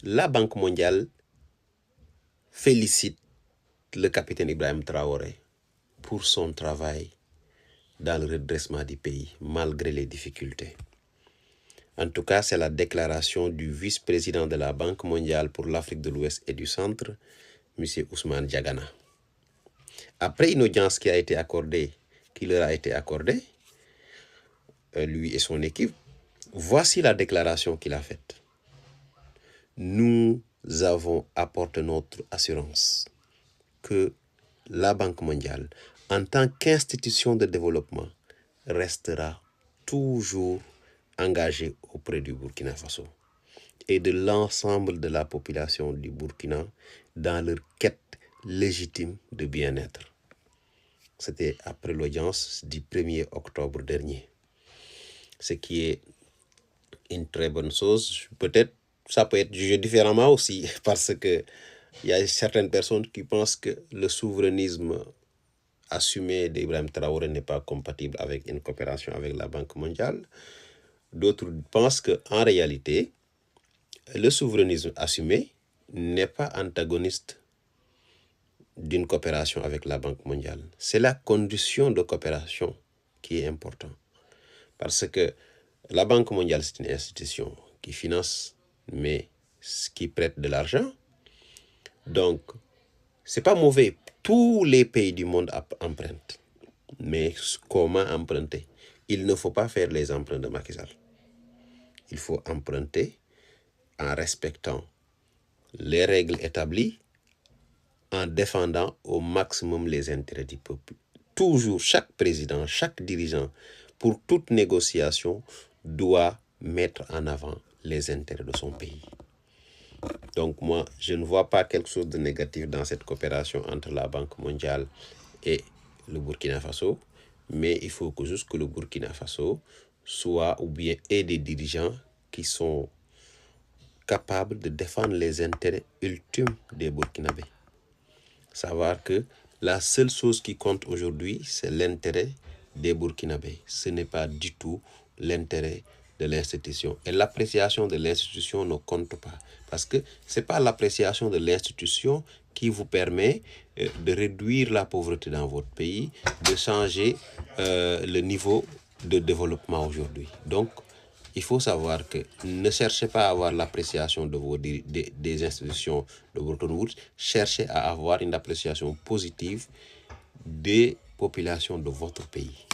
la Banque mondiale félicite le capitaine Ibrahim Traoré pour son travail dans le redressement du pays, malgré les difficultés. En tout cas, c'est la déclaration du vice-président de la Banque mondiale pour l'Afrique de l'Ouest et du Centre, M. Ousmane Diagana. Après une audience qui leur a été accordée, lui et son équipe, voici la déclaration qu'il a faite. Nous avons apporté notre assurance que la Banque mondiale, en tant qu'institution de développement, restera toujours engagée auprès du Burkina Faso et de l'ensemble de la population du Burkina dans leur quête légitime de bien-être. C'était après l'audience du 1er octobre dernier. Ce qui est une très bonne chose. Peut-être ça peut être jugé différemment aussi, parce que il y a certaines personnes qui pensent que le souverainisme assumé d'Ibrahim Traoré n'est pas compatible avec une coopération avec la Banque mondiale. D'autres pensent qu'en réalité, le souverainisme assumé n'est pas antagoniste d'une coopération avec la Banque mondiale. C'est la condition de coopération qui est importante. Parce que la Banque mondiale, c'est une institution qui finance, mais qui prête de l'argent. Donc, c'est pas mauvais. Tous les pays du monde empruntent. Mais comment emprunter? Il ne faut pas faire les emprunts de Macky Sall. Il faut emprunter en respectant les règles établies, en défendant au maximum les intérêts du peuple. Toujours, chaque président, chaque dirigeant, pour toute négociation, doit mettre en avant les intérêts de son pays. Donc moi, je ne vois pas quelque chose de négatif dans cette coopération entre la Banque mondiale et le Burkina Faso, mais il faut juste que le Burkina Faso soit ou bien ait des dirigeants qui sont capables de défendre les intérêts ultimes des Burkinabés. Savoir que la seule chose qui compte aujourd'hui, c'est l'intérêt des Burkinabés. Ce n'est pas du tout l'intérêt de l'institution. Et l'appréciation de l'institution ne compte pas. Parce que ce n'est pas l'appréciation de l'institution qui vous permet de réduire la pauvreté dans votre pays, de changer le niveau de développement aujourd'hui. Donc, il faut savoir que ne cherchez pas à avoir l'appréciation des institutions de Bretton Woods, cherchez à avoir une appréciation positive des populations de votre pays.